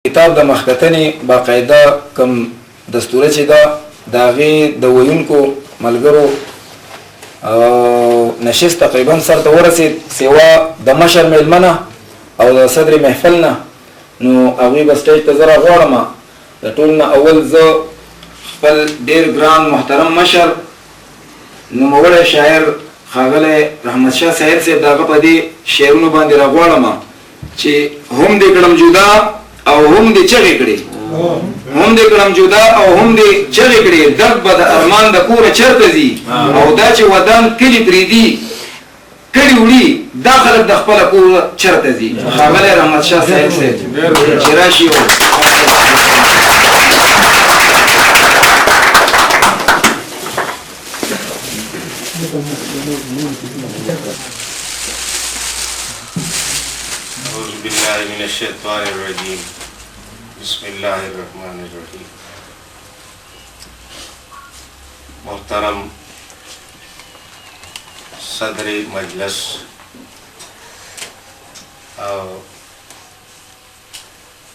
کتاب د مخکتنې باقاعده کوم دستوره چې ده د هغې د ویونکو ملګرو نشست تقریبا سر ته ورسید سوا د مشر میلمنه او د صدر محفل نه. نو هغوی به سټیج ته زه راغواړم. د ټول نه اول زه خپل ډېر ګران محترم مشر نوموړی شاعر ښاغلی رحمت شاه صاحب صاحب د هغه په دې شعرونو باندې راغواړم چې هم دې کړم جدا او هم دې چغې کړې، هم دې کړم جدا او هم دې چغې کړې، درد به د ارمان د کوره چرته ځي او دا چې ودان کلي پرېږدي کړي وړي دا خلک د خپله کوره چرته ځي. ښاغلی رحمت شاه صاحب صاحب چې راشي. أعوذ بالله من الشيطان الرجيم بسم الله الرحمن الرحيم. محترم صدر مجلس او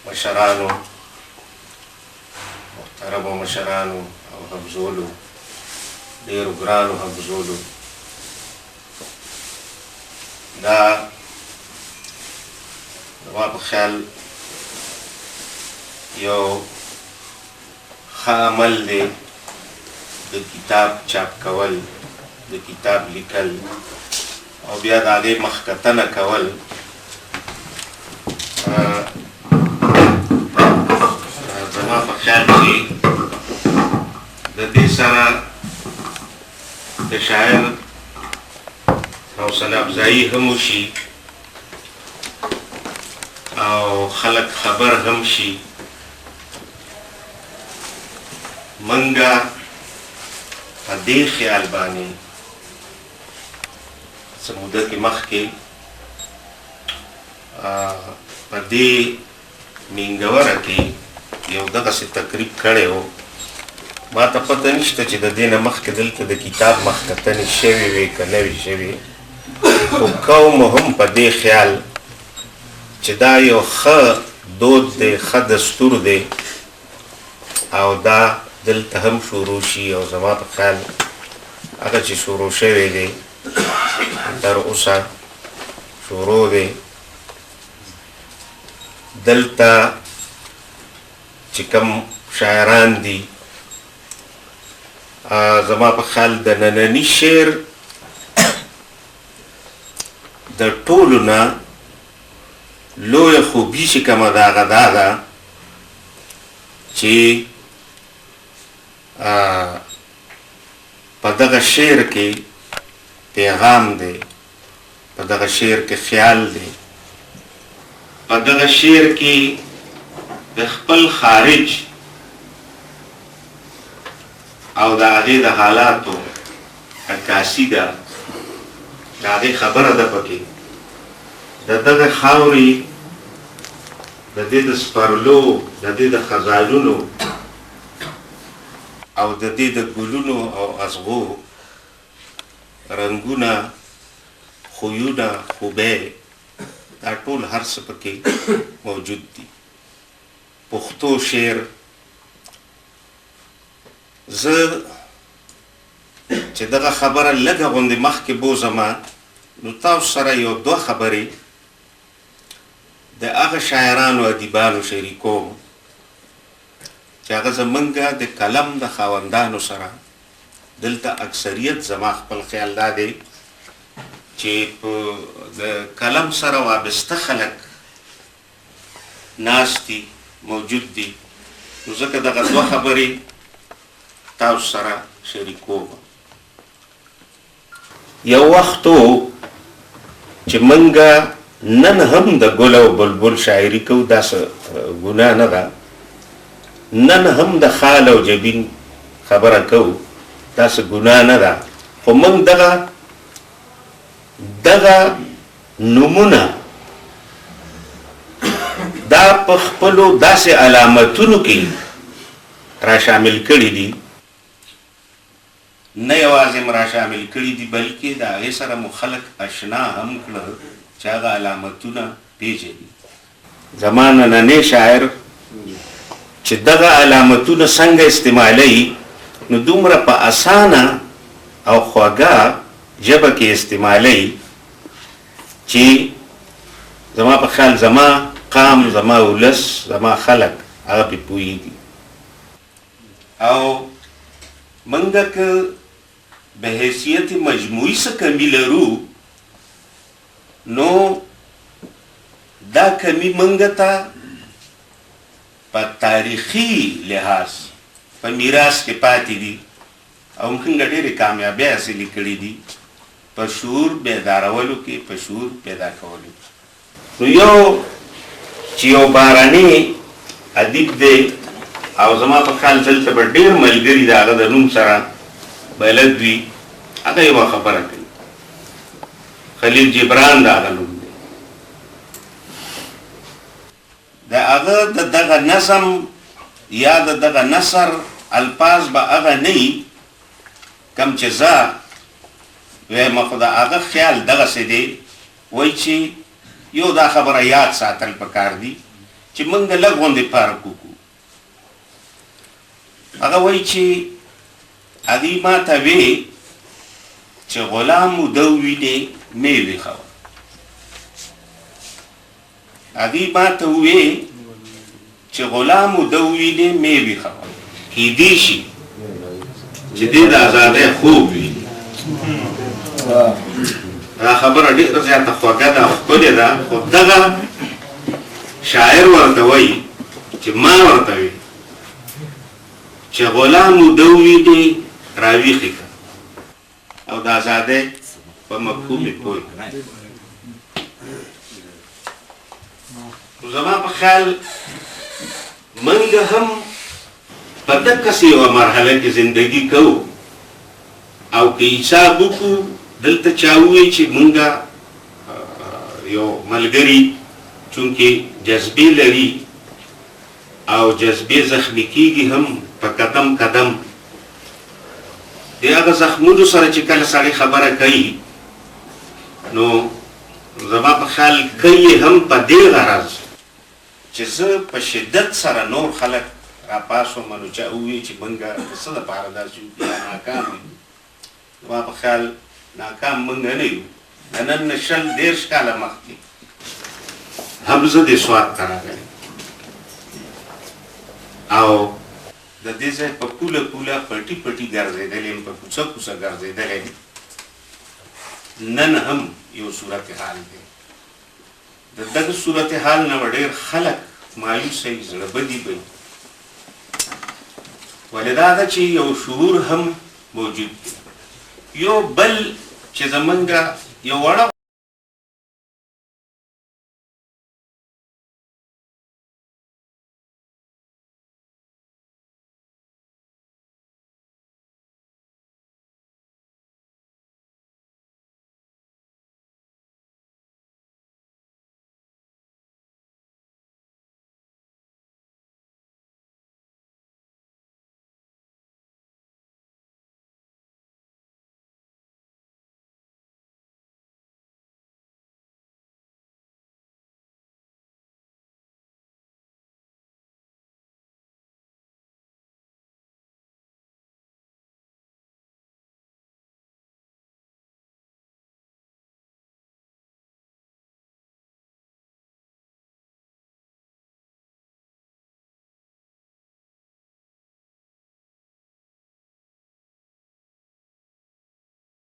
مشرانو، محترم مشرانو او حفظولو، ډیرو ګرانو حفظولو، دا زما په خیال یو ښه عمل دی د کتاب چاپ کول، د کتاب لیکل او بیا د هغې مخکتنه کول. زما په خیال چې د دې سره د شاعر حوصله افزایي هم وشي او خلک خبر هم شي. منګه په دې خیال باندې څه موده کې مخکې په دې مینګوره کې یو دغسې تقریب کړی و. ما ته پته نشته چې د دې نه مخکې دلته د کتاب مخکتنې شوې وې که نه وې شوې، خو کوم هم په دې خیال چې دا یو ښه دود دی، ښه دستور دی او دا دلته هم شروع شي. او زما په خیال هغه چې شروع شوی دی تر اوسه شروع دی. دلته چې کوم شاعران دي زما په خیال د ننني شعر د ټولو نه لویه خوبي چې کومه د هغه دا ده چې په دغه شعر کې پیغام دی، په دغه شعر کې خیال دی، په دغه شعر کې د خپل خارج او د هغې د حالاتو عکاسي ده، د هغې خبره ده پکې. د دغه خاورې د دې د سپرلو، د دې د خزانونو او د دې د ګلونو او اصغو رنګونه، خویونه، خوبۍ، دا ټول هر څه پکې موجود دي. پښتو شعر زه چې دغه خبره لږه غوندې مخکې بوځمه نو تاسو سره یو دوه خبرې د هغه شاعرانو ادیبانو شریکوم چې هغه زمونږ د قلم د خاوندانو سره دلته اکثریت زما خپل خیال دا دی چې په د قلم سره وابسته خلک ناست دي، موجود دي. نو ځکه دغه دوه خبرې تاسو سره شریکوم. یو وخت و چې منګه نن هم د ګل او بلبل شاعري کوو، دا څه ګناه نه ده. نن هم د خال او جبین خبره کوو، دا څه ګناه نه ده. خو موږ دغه نومونه دا په خپلو داسې علامتونو کې را شامل کړي دي، نه یوازې م را شامل کړي دي بلکې د هغې سره مو خلک اشنا هم کړل چې هغه علامتونه پیژني. زما نننی شاعر چې دغه علامتونه څنګه استعمالوي نو دومره په اسانه او خوږه ژبه کې استعمالوي چې زما په خیال زما قام زما ولس زما خلک هغه پې پوهېږي او منګه که به حیثیت مجموعي څه کمی لرو نو دا کمی منګه ته په تاریخي لحاظ په میراث کې پاتې دي او موږ ډېرې کامیابۍ حاصلې کړي دي په شعور بیدارولو کې په شعور پیدا کولو نو یو چې یو باراني ادیب دی او زما په خیال دلته به ډېر ملګري د هغه د نوم سره بلد وي هغه یوه خبره کوي خلیل جبران د هغه نوم دی د هغه د دغه نظم یا د دغه نثر الفاظ به هغه نه وي کوم چې زه وایم خو د هغه خیال دغسې دی وایي چې یو دا خبره یاد ساتل پکار دي چې موږ لږ غوندې فرق وکړو هغه وایي چې هغې ما ته وې چې غلام موده ووینې مې ویښوه هغې ما ته ووې چې غلام موده ووینې مې ویښوه کیدی شي چې دې د ازادۍ خوب وي دا خبره ډېره زیاته خوږه ده او ښکلې ده خو دغه شاعر ورته وایي چې ما ورته وي چې غلام موده ووینې راویښې کړه او د ازادۍ په مفهوم یې پوه کړه زما په خیال موږ هم په دقسې یوه مرحله کې زندګي کوو او که حساب وکړو دلته چا ووایي چې موږ یو ملګري چونکې جذبې لري او جذبې زخمي کېږي هم په قدم قدم د هغه زخمونو سره چې کله سړی خبره کوي نو زما په خیال کوي هم په دې غرض چې زه په شدت سره نور خلک راپاسوم نو چا ووایي چې موږ د څه دپاره داسې وکړو ناکام یو زما په خیال ناکام موږ نه یو د نن نه 20 کاله مخکې هم زه دې سوات ته راغلی او د دې ځای په پوله پوله پټي پټي ګرځېدلی یم په کوڅه کوڅه ګرځېدلی یم نن هم یو صورتحال دی د دغه صورتحال نه به ډېر خلک مایوسه وي زړه بدي به وي ولې دا ده چې یو شعور هم موجود دی یو بل چې زمونږ یو وړه